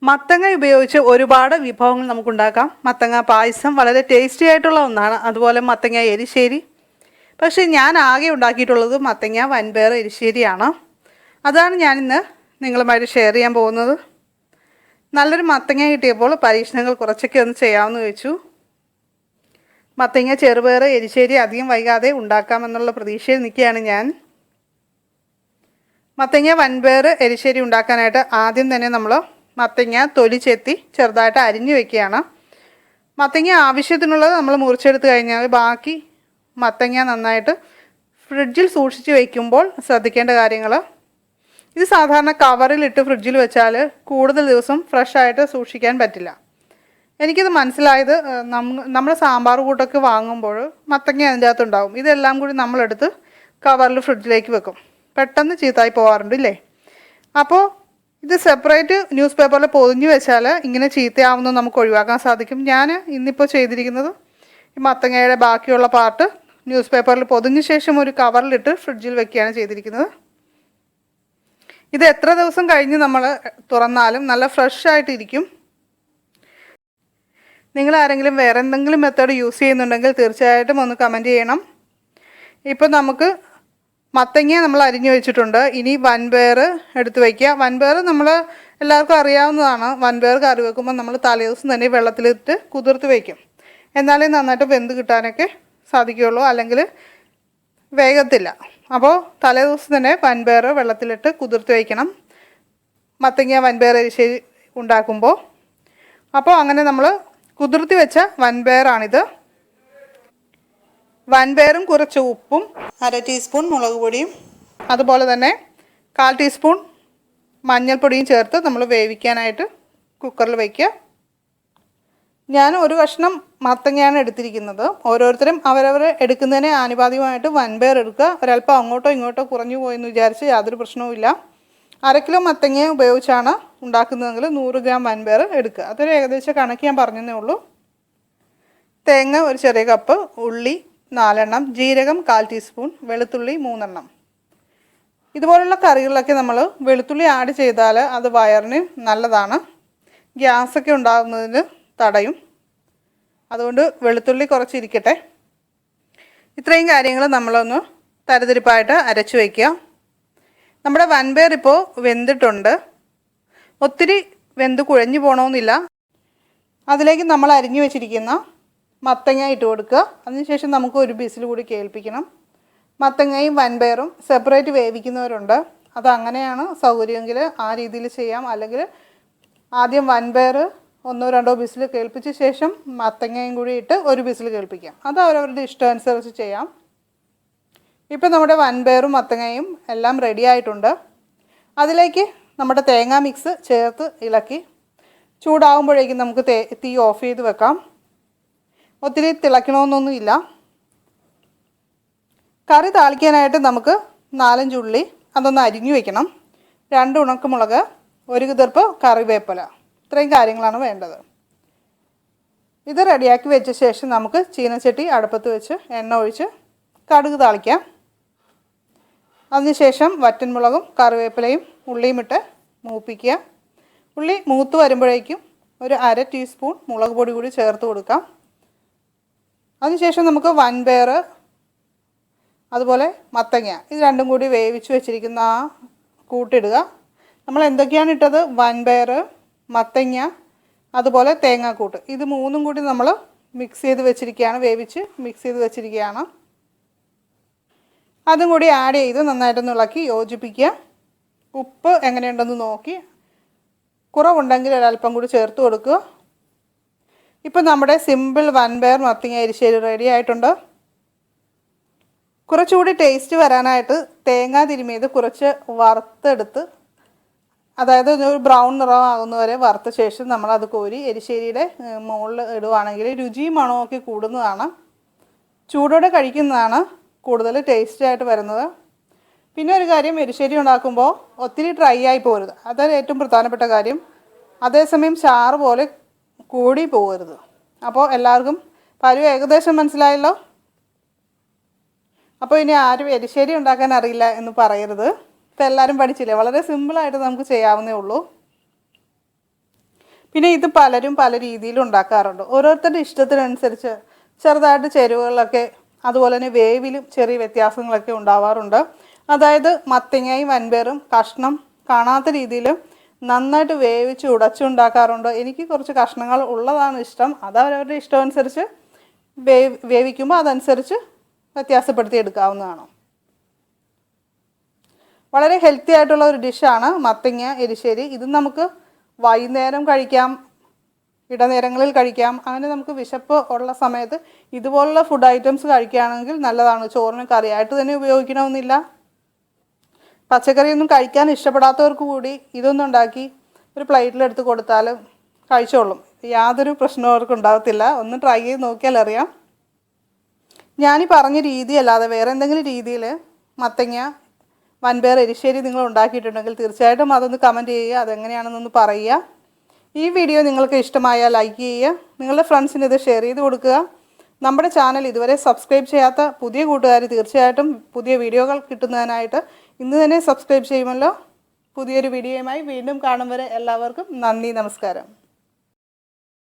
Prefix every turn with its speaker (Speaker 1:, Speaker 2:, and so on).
Speaker 1: മത്തങ്ങ ഉപയോഗിച്ച് ഒരുപാട് വിഭവങ്ങൾ നമുക്കുണ്ടാക്കാം. മത്തങ്ങ പായസം വളരെ ടേസ്റ്റി ആയിട്ടുള്ള ഒന്നാണ്. അതുപോലെ മത്തങ്ങ എരിശ്ശേരി. പക്ഷേ ഞാൻ ആകെ ഉണ്ടാക്കിയിട്ടുള്ളത് മത്തങ്ങ വൻപയർ എരിശ്ശേരിയാണ്. അതാണ് ഞാനിന്ന് നിങ്ങളുമായിട്ട് ഷെയർ ചെയ്യാൻ പോകുന്നത്. നല്ലൊരു മത്തങ്ങ കിട്ടിയപ്പോൾ പരീക്ഷണങ്ങൾ കുറച്ചൊക്കെ ഒന്ന് ചെയ്യാമെന്ന് വെച്ചു. മത്തങ്ങ ചെറുപയർ എരിശ്ശേരി അധികം വൈകാതെ ഉണ്ടാക്കാമെന്നുള്ള പ്രതീക്ഷയിൽ നിൽക്കുകയാണ് ഞാൻ. മത്തങ്ങ വൻപയർ എരിശ്ശേരി ഉണ്ടാക്കാനായിട്ട് ആദ്യം തന്നെ നമ്മൾ മത്തങ്ങ തൊലി ചെത്തി ചെറുതായിട്ട് അരിഞ്ഞു വെക്കുകയാണ്. മത്തങ്ങ ആവശ്യത്തിനുള്ളത് നമ്മൾ മുറിച്ചെടുത്ത് കഴിഞ്ഞാൽ ബാക്കി മത്തങ്ങ നന്നായിട്ട് ഫ്രിഡ്ജിൽ സൂക്ഷിച്ച് വയ്ക്കുമ്പോൾ ശ്രദ്ധിക്കേണ്ട കാര്യങ്ങൾ, ഇത് സാധാരണ കവറിലിട്ട് ഫ്രിഡ്ജിൽ വെച്ചാൽ കൂടുതൽ ദിവസം ഫ്രഷായിട്ട് സൂക്ഷിക്കാൻ പറ്റില്ല. എനിക്കിത് മനസ്സിലായത് നമ്മൾ സാമ്പാർ കൂട്ടൊക്കെ വാങ്ങുമ്പോൾ മത്തങ്ങ അതിൻ്റെ അകത്തുണ്ടാവും. ഇതെല്ലാം കൂടി നമ്മളെടുത്ത് കവറിൽ ഫ്രിഡ്ജിലേക്ക് വെക്കും. പെട്ടെന്ന് ചീത്തായി പോകാറുണ്ട് ഇല്ലേ? അപ്പോൾ ഇത് സെപ്പറേറ്റ് ന്യൂസ് പേപ്പറിൽ പൊതിഞ്ഞ് വെച്ചാൽ ഇങ്ങനെ ചീത്തയാവുന്നത് നമുക്ക് ഒഴിവാക്കാൻ സാധിക്കും. ഞാൻ ഇന്നിപ്പോൾ ചെയ്തിരിക്കുന്നത് ഈ മത്തങ്ങയുടെ ബാക്കിയുള്ള പാർട്ട് ന്യൂസ് പേപ്പറിൽ പൊതിഞ്ഞ ശേഷം ഒരു കവറിലിട്ട് ഫ്രിഡ്ജിൽ വെക്കുകയാണ് ചെയ്തിരിക്കുന്നത്. ഇത് എത്ര ദിവസം കഴിഞ്ഞ് നമ്മൾ തുറന്നാലും നല്ല ഫ്രഷ് ആയിട്ടിരിക്കും. നിങ്ങൾ ആരെങ്കിലും വേറെ എന്തെങ്കിലും മെത്തേഡ് യൂസ് ചെയ്യുന്നുണ്ടെങ്കിൽ തീർച്ചയായിട്ടും ഒന്ന് കമൻറ്റ് ചെയ്യണം. ഇപ്പോൾ നമുക്ക് മത്തങ്ങ നമ്മൾ അരിഞ്ഞു വെച്ചിട്ടുണ്ട്. ഇനി വൻപയർ എടുത്ത് വയ്ക്കുക. വൻപയർ നമ്മൾ എല്ലാവർക്കും അറിയാവുന്നതാണ്. വൻപയർ കറി വെക്കുമ്പോൾ നമ്മൾ തലേദിവസം തന്നെ വെള്ളത്തിലിട്ട് കുതിർത്ത് വയ്ക്കും. എന്നാലേ നന്നായിട്ട് വെന്ത് കിട്ടാനൊക്കെ സാധിക്കുകയുള്ളൂ, അല്ലെങ്കിൽ വേഗത്തില്ല. അപ്പോൾ തലേദിവസം തന്നെ വൻപയർ വെള്ളത്തിലിട്ട് കുതിർത്ത് വയ്ക്കണം മത്തങ്ങ വൻപയർ എരിശ്ശേരി ഉണ്ടാക്കുമ്പോൾ. അപ്പോൾ അങ്ങനെ നമ്മൾ കുതിർത്തി വെച്ച വൻപയറാണിത്. വൻപയറും കുറച്ച് ഉപ്പും 1/2 ടീസ്പൂൺ മുളക് പൊടിയും അതുപോലെ തന്നെ 1/4 ടീസ്പൂൺ മഞ്ഞൾപ്പൊടിയും ചേർത്ത് നമ്മൾ വേവിക്കാനായിട്ട് കുക്കറിൽ വയ്ക്കുക. ഞാൻ ഒരു കഷ്ണം മത്തങ്ങയാണ് എടുത്തിരിക്കുന്നത്. ഓരോരുത്തരും അവരവർ എടുക്കുന്നതിന് ആനുപാതികമായിട്ട് വൻപയർ എടുക്കുക. ഒരല്പം അങ്ങോട്ടോ ഇങ്ങോട്ടോ കുറഞ്ഞു പോയെന്ന് വിചാരിച്ച് യാതൊരു പ്രശ്നവുമില്ല. 1/2 കിലോ മത്തങ്ങ ഉപയോഗിച്ചാണ് ഉണ്ടാക്കുന്നതെങ്കിൽ 100 ഗ്രാം വൻപയർ എടുക്കുക. അതൊരു ഏകദേശം കണക്ക് ഞാൻ പറഞ്ഞതേ ഉള്ളൂ. തേങ്ങ ഒരു ചെറിയ കപ്പ്, ഉള്ളി 4 എണ്ണം, ജീരകം 1/4 ടീസ്പൂൺ, വെളുത്തുള്ളി 3 എണ്ണം. ഇതുപോലുള്ള കറികളിലൊക്കെ നമ്മൾ വെളുത്തുള്ളി ആഡ് ചെയ്താൽ അത് വയറിന് നല്ലതാണ്. ഗ്യാസൊക്കെ ഉണ്ടാകുന്നതിന് തടയും. അതുകൊണ്ട് വെളുത്തുള്ളി കുറച്ചിരിക്കട്ടെ. ഇത്രയും കാര്യങ്ങൾ നമ്മളൊന്ന് തരിതരിപ്പായിട്ട് അരച്ച് വയ്ക്കുക. നമ്മുടെ വൻപയർ ഇപ്പോൾ വെന്തിട്ടുണ്ട്. ഒത്തിരി വെന്ത് കുഴഞ്ഞു പോകണമെന്നില്ല. അതിലേക്ക് നമ്മൾ അരിഞ്ഞു വെച്ചിരിക്കുന്ന മത്തങ്ങ ഇട്ട് കൊടുക്കുക. അതിനുശേഷം നമുക്ക് ഒരു വിസിൽ കൂടി കേൾപ്പിക്കണം. മത്തങ്ങയും വൻപയറും സെപ്പറേറ്റ് വേവിക്കുന്നവരുണ്ട്. അത് അങ്ങനെയാണ് സൗകര്യമെങ്കിൽ ആ രീതിയിൽ ചെയ്യാം. അല്ലെങ്കിൽ ആദ്യം വൻപയർ 1-2 വിസിൽ കേൾപ്പിച്ച ശേഷം മത്തങ്ങയും കൂടി ഇട്ട് ഒരു വിസിൽ കേൾപ്പിക്കാം. അത് അവരവരുടെ ഇഷ്ടം അനുസരിച്ച് ചെയ്യാം. ഇപ്പോൾ നമ്മുടെ വൻപയറും മത്തങ്ങയും എല്ലാം റെഡി ആയിട്ടുണ്ട്. അതിലേക്ക് നമ്മുടെ തേങ്ങാ മിക്സ് ചേർത്ത് ഇളക്കി ചൂടാകുമ്പോഴേക്കും നമുക്ക് തീ ഓഫ് ചെയ്ത് വെക്കാം. ഒത്തിരി തിളയ്ക്കണമെന്നൊന്നുമില്ല. കറി താളിക്കാനായിട്ട് നമുക്ക് 4-5 ഉള്ളി അതൊന്ന് അരിഞ്ഞു വെക്കണം. 2 ഉണക്കമുളക്, 1 കുതിർപ്പ് കറിവേപ്പില, ഇത്രയും കാര്യങ്ങളാണ് വേണ്ടത്. ഇത് റെഡിയാക്കി വെച്ച ശേഷം നമുക്ക് ചീനച്ചട്ടി അടുപ്പത്ത് വെച്ച് എണ്ണ ഒഴിച്ച് കടുക് താളിക്കാം. അതിനുശേഷം വറ്റൻമുളകും കറിവേപ്പിലയും ഉള്ളിയും ഇട്ട് മൂപ്പിക്കുക. ഉള്ളി മൂത്ത് വരുമ്പോഴേക്കും ഒരു 1/2 ടീസ്പൂൺ മുളക് പൊടി കൂടി ചേർത്ത് കൊടുക്കാം. അതിനുശേഷം നമുക്ക് വൻപയർ അതുപോലെ മത്തങ്ങ ഇത് രണ്ടും കൂടി വേവിച്ച് വെച്ചിരിക്കുന്ന ആ കൂട്ടിടുക. നമ്മൾ എന്തൊക്കെയാണ് ഇട്ടത്? വൻപയർ, മത്തങ്ങ, അതുപോലെ തേങ്ങാക്കൂട്ട്, ഇത് 3ഉം കൂടി നമ്മൾ മിക്സ് ചെയ്ത് വെച്ചിരിക്കുകയാണ്, വേവിച്ച് മിക്സ് ചെയ്ത് വെച്ചിരിക്കുകയാണ്. അതും കൂടി ആഡ് ചെയ്ത് നന്നായിട്ടൊന്ന് ഇളക്കി യോജിപ്പിക്കുക. ഉപ്പ് എങ്ങനെയുണ്ടെന്ന് നോക്കി കുറവുണ്ടെങ്കിൽ ഒരല്പം കൂടി ചേർത്ത് കൊടുക്കുക. ഇപ്പോൾ നമ്മുടെ സിമ്പിൾ വൻപയർ മത്തങ്ങ എരിശ്ശേരി റെഡി ആയിട്ടുണ്ട്. കുറച്ചുകൂടി ടേസ്റ്റ് വരാനായിട്ട് തേങ്ങ തിരുമിയത് കുറച്ച് വറുത്തെടുത്ത്, അതായത് ഒരു ബ്രൗൺ നിറമാകുന്നവരെ വറുത്ത ശേഷം നമ്മളത് കോരി എരിശ്ശേരിയുടെ മുകളിൽ ഇടുവാണെങ്കിൽ രുചിയും മണമൊക്കെ കൂടുന്നതാണ്. ചൂടോടെ കഴിക്കുന്നതാണ് കൂടുതൽ ടേസ്റ്റായിട്ട് വരുന്നത്. പിന്നെ ഒരു കാര്യം, എരിശ്ശേരി ഉണ്ടാക്കുമ്പോൾ ഒത്തിരി ഡ്രൈ ആയി പോകരുത്. അതാണ് ഏറ്റവും പ്രധാനപ്പെട്ട കാര്യം. അതേസമയം ചാറ് പോലെ കൂടി പോകരുത്. അപ്പോൾ എല്ലാവർക്കും പരുവം ഏകദേശം മനസ്സിലായല്ലോ. അപ്പോൾ ഇനി ആരും എരിശ്ശേരി ഉണ്ടാക്കാൻ അറിയില്ല എന്ന് പറയരുത്. ഇപ്പോൾ എല്ലാവരും പഠിച്ചില്ലേ? വളരെ സിമ്പിളായിട്ട് നമുക്ക് ചെയ്യാവുന്നേ ഉള്ളൂ. പിന്നെ ഇത് പലരും പല രീതിയിൽ ഉണ്ടാക്കാറുണ്ട്. ഓരോരുത്തരുടെ ഇഷ്ടത്തിനനുസരിച്ച് ചെറുതായിട്ട് ചേരുവകളൊക്കെ അതുപോലെ തന്നെ വേവിലും ചെറിയ വ്യത്യാസങ്ങളൊക്കെ ഉണ്ടാവാറുണ്ട്. അതായത് മത്തങ്ങയും വൻപയറും കഷ്ണം കാണാത്ത രീതിയിൽ നന്നായിട്ട് വേവിച്ച് ഉടച്ചുണ്ടാക്കാറുണ്ട്. എനിക്ക് കുറച്ച് കഷ്ണങ്ങൾ ഉള്ളതാണ് ഇഷ്ടം. അത് അവരവരുടെ ഇഷ്ടമനുസരിച്ച് വേവിക്കുമ്പോൾ അതനുസരിച്ച് വ്യത്യാസപ്പെടുത്തി എടുക്കാവുന്നതാണ്. വളരെ ഹെൽത്തി ആയിട്ടുള്ള ഒരു ഡിഷാണ് മത്തങ്ങ എരിശ്ശേരി. ഇത് നമുക്ക് വൈകുന്നേരം കഴിക്കാം, ഇടനേരങ്ങളിൽ കഴിക്കാം. അങ്ങനെ നമുക്ക് വിശപ്പ് ഉള്ള സമയത്ത് ഇതുപോലുള്ള ഫുഡ് ഐറ്റംസ് കഴിക്കുകയാണെങ്കിൽ നല്ലതാണ്. ചോറിന് കറിയായിട്ട് തന്നെ ഉപയോഗിക്കണമെന്നില്ല. പച്ചക്കറിയൊന്നും കഴിക്കാൻ ഇഷ്ടപ്പെടാത്തവർക്ക് കൂടി ഇതൊന്നും ഉണ്ടാക്കി ഒരു പ്ലേറ്റിലെടുത്ത് കൊടുത്താൽ കഴിച്ചോളും. യാതൊരു പ്രശ്നവും അവർക്ക് ഉണ്ടാകത്തില്ല. ഒന്ന് ട്രൈ ചെയ്ത് നോക്കിയാൽ അറിയാം. ഞാനീ പറഞ്ഞ രീതിയല്ലാതെ വേറെ എന്തെങ്കിലും രീതിയിൽ മത്തങ്ങ വൻപയർ എരിശ്ശേരി നിങ്ങൾ ഉണ്ടാക്കിയിട്ടുണ്ടെങ്കിൽ തീർച്ചയായിട്ടും അതൊന്ന് കമൻറ്റ് ചെയ്യുക. അതെങ്ങനെയാണെന്നൊന്ന് പറയുക. ഈ വീഡിയോ നിങ്ങൾക്ക് ഇഷ്ടമായാൽ ലൈക്ക് ചെയ്യുക, നിങ്ങളുടെ ഫ്രണ്ട്സിന് ഇത് ഷെയർ ചെയ്ത് കൊടുക്കുക. നമ്മുടെ ചാനൽ ഇതുവരെ സബ്സ്ക്രൈബ് ചെയ്യാത്ത പുതിയ കൂട്ടുകാർ തീർച്ചയായിട്ടും പുതിയ വീഡിയോകൾ കിട്ടുന്നതിനായിട്ട് ഇന്ന് തന്നെ സബ്സ്ക്രൈബ് ചെയ്യുമല്ലോ. പുതിയൊരു വീഡിയോയുമായി വീണ്ടും കാണും വരെ എല്ലാവർക്കും നന്ദി, നമസ്കാരം.